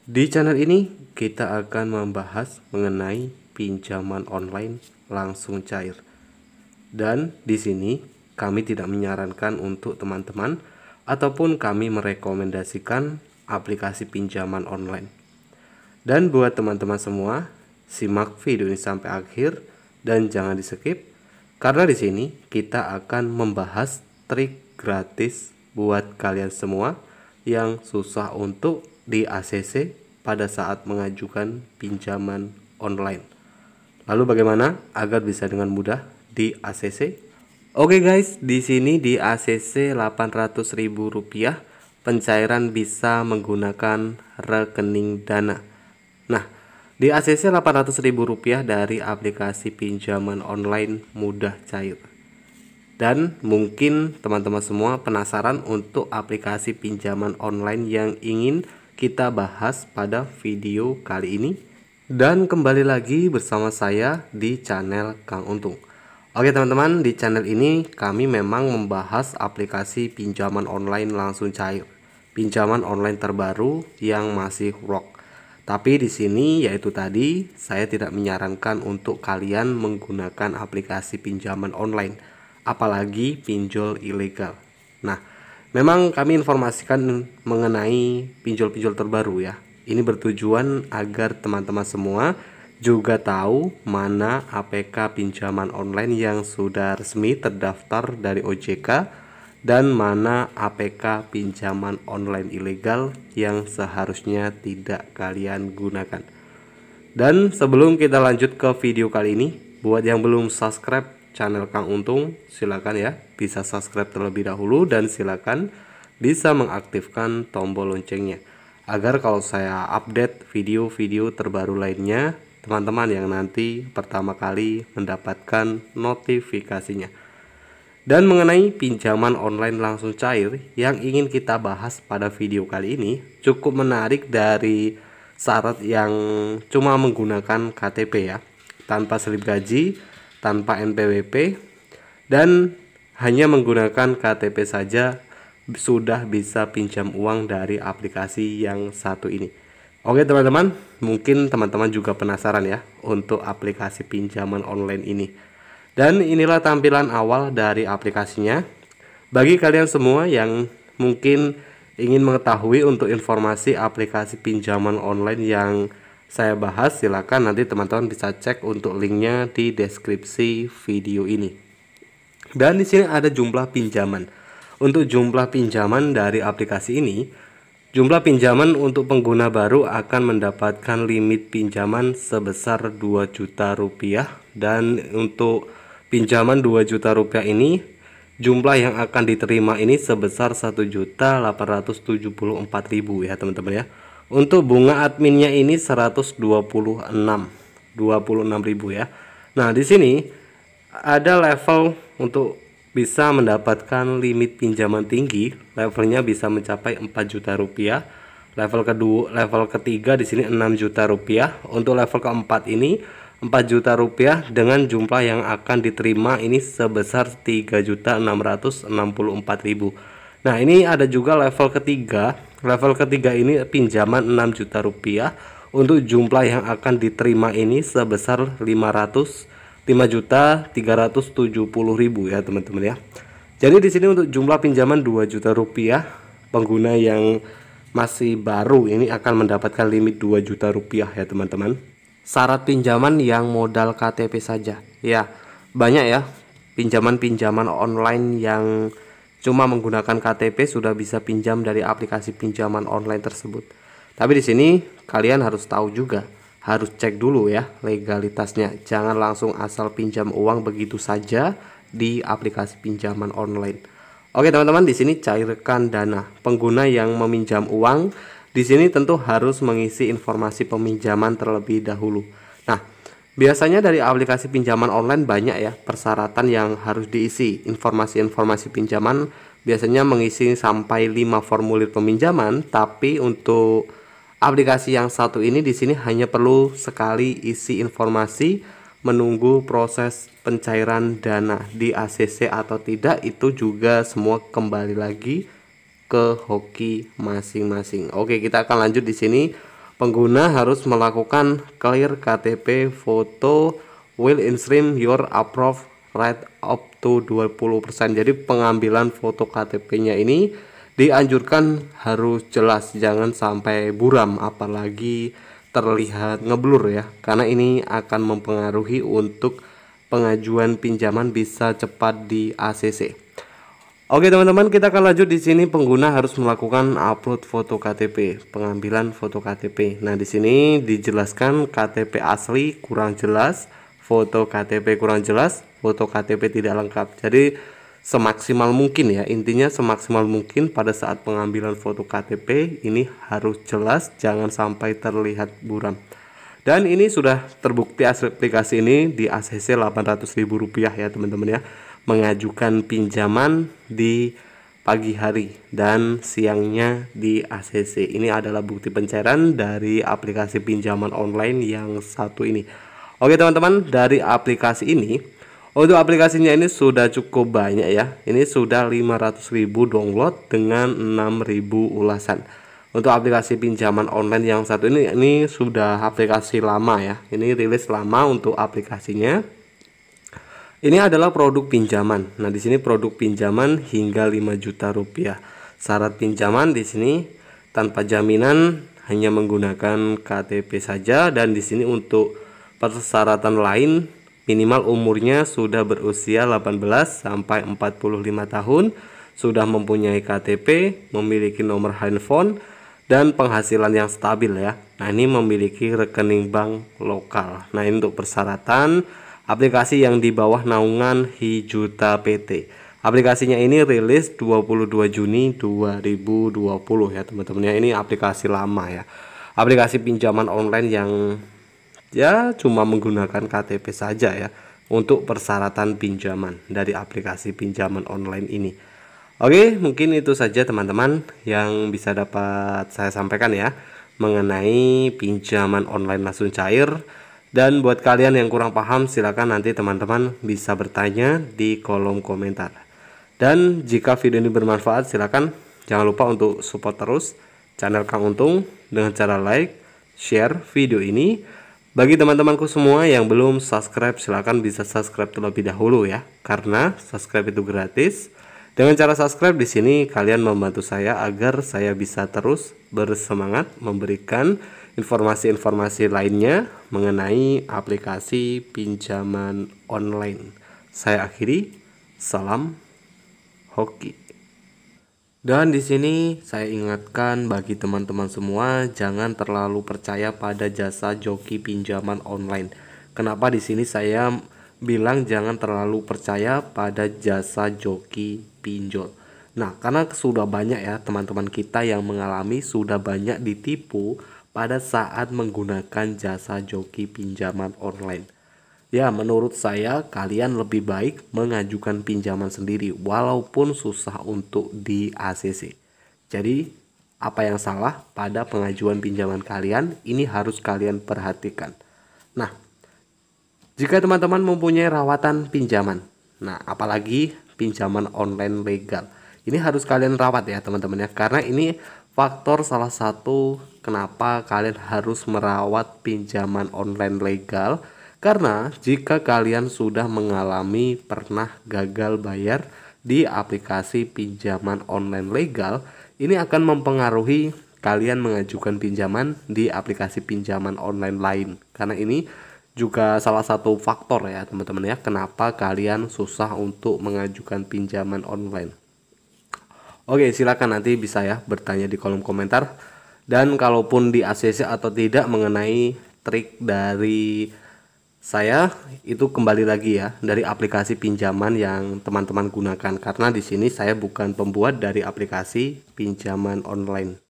Di channel ini kita akan membahas mengenai pinjaman online langsung cair. Dan di sini kami tidak menyarankan untuk teman-teman ataupun kami merekomendasikan aplikasi pinjaman online. Dan buat teman-teman semua, simak video ini sampai akhir dan jangan di-skip karena di sini kita akan membahas trik gratis buat kalian semua yang susah untuk di ACC pada saat mengajukan pinjaman online. Lalu bagaimana agar bisa dengan mudah di ACC? Oke guys, di sini di ACC Rp800.000 pencairan bisa menggunakan rekening Dana. Nah, di ACC Rp800.000 dari aplikasi pinjaman online mudah cair. Dan mungkin teman-teman semua penasaran untuk aplikasi pinjaman online yang ingin kita bahas pada video kali ini. Dan kembali lagi bersama saya di channel Kang Untung. Oke teman-teman, di channel ini kami memang membahas aplikasi pinjaman online langsung cair, pinjaman online terbaru yang masih rock. Tapi di sini yaitu tadi saya tidak menyarankan untuk kalian menggunakan aplikasi pinjaman online, apalagi pinjol ilegal. Nah, memang kami informasikan mengenai pinjol-pinjol terbaru ya. Ini bertujuan agar teman-teman semua juga tahu mana APK pinjaman online yang sudah resmi terdaftar dari OJK dan mana APK pinjaman online ilegal yang seharusnya tidak kalian gunakan. Dan sebelum kita lanjut ke video kali ini, buat yang belum subscribe channel Kang Untung, silakan ya bisa subscribe terlebih dahulu dan silakan bisa mengaktifkan tombol loncengnya agar kalau saya update video-video terbaru lainnya, teman-teman yang nanti pertama kali mendapatkan notifikasinya. Dan mengenai pinjaman online langsung cair yang ingin kita bahas pada video kali ini cukup menarik dari syarat yang cuma menggunakan KTP ya, tanpa slip gaji, tanpa NPWP, dan hanya menggunakan KTP saja sudah bisa pinjam uang dari aplikasi yang satu ini. Oke teman-teman, mungkin teman-teman juga penasaran ya untuk aplikasi pinjaman online ini. Dan inilah tampilan awal dari aplikasinya. Bagi kalian semua yang mungkin ingin mengetahui untuk informasi aplikasi pinjaman online yang saya bahas, silakan nanti teman-teman bisa cek untuk linknya di deskripsi video ini. Dan di sini ada jumlah pinjaman. Untuk jumlah pinjaman dari aplikasi ini, jumlah pinjaman untuk pengguna baru akan mendapatkan limit pinjaman sebesar Rp2 juta dan untuk pinjaman Rp2 juta ini jumlah yang akan diterima ini sebesar Rp1.874.000 ya teman-teman ya. Untuk bunga adminnya ini 126.000 ya. Nah, di sini ada level untuk bisa mendapatkan limit pinjaman tinggi, levelnya bisa mencapai Rp4 juta. Level ketiga di sini Rp6 juta. Untuk level keempat ini Rp4 juta dengan jumlah yang akan diterima ini sebesar Rp3.664.000. Nah, ini ada juga level ketiga. Level ketiga ini pinjaman Rp6 juta untuk jumlah yang akan diterima ini sebesar Rp5.370.000 ya teman-teman ya. Jadi di sini untuk jumlah pinjaman Rp2 juta, pengguna yang masih baru ini akan mendapatkan limit Rp2 juta ya teman-teman. Syarat pinjaman yang modal KTP saja. Ya, banyak ya pinjaman-pinjaman online yang cuma menggunakan KTP sudah bisa pinjam dari aplikasi pinjaman online tersebut. Tapi di sini kalian harus tahu juga, harus cek dulu ya legalitasnya. Jangan langsung asal pinjam uang begitu saja di aplikasi pinjaman online. Oke teman-teman, di sini cairkan dana. Pengguna yang meminjam uang di sini tentu harus mengisi informasi peminjaman terlebih dahulu. Nah, biasanya dari aplikasi pinjaman online banyak ya persyaratan yang harus diisi. Informasi-informasi pinjaman biasanya mengisi sampai 5 formulir peminjaman, tapi untuk aplikasi yang satu ini di sini hanya perlu sekali isi informasi, menunggu proses pencairan dana di ACC atau tidak itu juga semua kembali lagi ke hoki masing-masing. Oke, kita akan lanjut di sini pengguna harus melakukan clear KTP foto will stream your approve rate up to 20%. Jadi pengambilan foto KTP-nya ini dianjurkan harus jelas, jangan sampai buram apalagi terlihat ngeblur ya, karena ini akan mempengaruhi untuk pengajuan pinjaman bisa cepat di ACC. Oke teman-teman, kita akan lanjut. Di sini pengguna harus melakukan upload foto KTP, pengambilan foto KTP. Nah, di sini dijelaskan KTP asli kurang jelas, foto KTP kurang jelas, foto KTP tidak lengkap. Jadi semaksimal mungkin ya, intinya semaksimal mungkin pada saat pengambilan foto KTP ini harus jelas, jangan sampai terlihat buram. Dan ini sudah terbukti aplikasi ini di ACC Rp800.000 ya teman-teman ya, mengajukan pinjaman di pagi hari dan siangnya di ACC. Ini adalah bukti pencairan dari aplikasi pinjaman online yang satu ini. Oke teman-teman, dari aplikasi ini, untuk aplikasinya ini sudah cukup banyak ya. Ini sudah 500.000 download dengan 6.000 ulasan. Untuk aplikasi pinjaman online yang satu ini sudah aplikasi lama ya. Ini rilis lama untuk aplikasinya. Ini adalah produk pinjaman. Nah, di sini produk pinjaman hingga 5 juta rupiah. Syarat pinjaman di sini tanpa jaminan, hanya menggunakan KTP saja, dan di sini untuk persyaratan lain minimal umurnya sudah berusia 18 sampai 45 tahun, sudah mempunyai KTP, memiliki nomor handphone dan penghasilan yang stabil ya. Nah, ini memiliki rekening bank lokal. Nah, ini untuk persyaratan aplikasi yang di bawah naungan Hijuta PT. Aplikasinya ini rilis 22 Juni 2020 ya teman-teman ya. Ini aplikasi lama ya. Aplikasi pinjaman online yang ya cuma menggunakan KTP saja ya untuk persyaratan pinjaman dari aplikasi pinjaman online ini. Oke, mungkin itu saja teman-teman yang bisa dapat saya sampaikan ya mengenai pinjaman online langsung cair. Dan buat kalian yang kurang paham, silakan nanti teman-teman bisa bertanya di kolom komentar. Dan jika video ini bermanfaat, silakan jangan lupa untuk support terus channel Kang Untung dengan cara like, share video ini. Bagi teman-temanku semua yang belum subscribe, silakan bisa subscribe terlebih dahulu ya, karena subscribe itu gratis. Dengan cara subscribe di sini kalian membantu saya agar saya bisa terus bersemangat memberikan informasi-informasi lainnya mengenai aplikasi pinjaman online. Saya akhiri, salam hoki. Dan di sini saya ingatkan bagi teman-teman semua, jangan terlalu percaya pada jasa joki pinjaman online. Kenapa di sini saya bilang jangan terlalu percaya pada jasa joki pinjol? Nah, karena sudah banyak ya teman-teman kita yang mengalami, sudah banyak ditipu pada saat menggunakan jasa joki pinjaman online. Ya, menurut saya kalian lebih baik mengajukan pinjaman sendiri walaupun susah untuk di ACC. Jadi, apa yang salah pada pengajuan pinjaman kalian ini harus kalian perhatikan. Nah, jika teman-teman mempunyai rawatan pinjaman, nah apalagi pinjaman online legal, ini harus kalian rawat ya teman-teman ya, karena ini faktor salah satu kenapa kalian harus merawat pinjaman online legal. Karena jika kalian sudah mengalami pernah gagal bayar di aplikasi pinjaman online legal, ini akan mempengaruhi kalian mengajukan pinjaman di aplikasi pinjaman online lain. Karena ini juga salah satu faktor ya teman-teman ya, kenapa kalian susah untuk mengajukan pinjaman online. Oke, silakan nanti bisa ya bertanya di kolom komentar. Dan kalaupun di ACC atau tidak mengenai trik dari saya, itu kembali lagi ya dari aplikasi pinjaman yang teman-teman gunakan, karena di sini saya bukan pembuat dari aplikasi pinjaman online.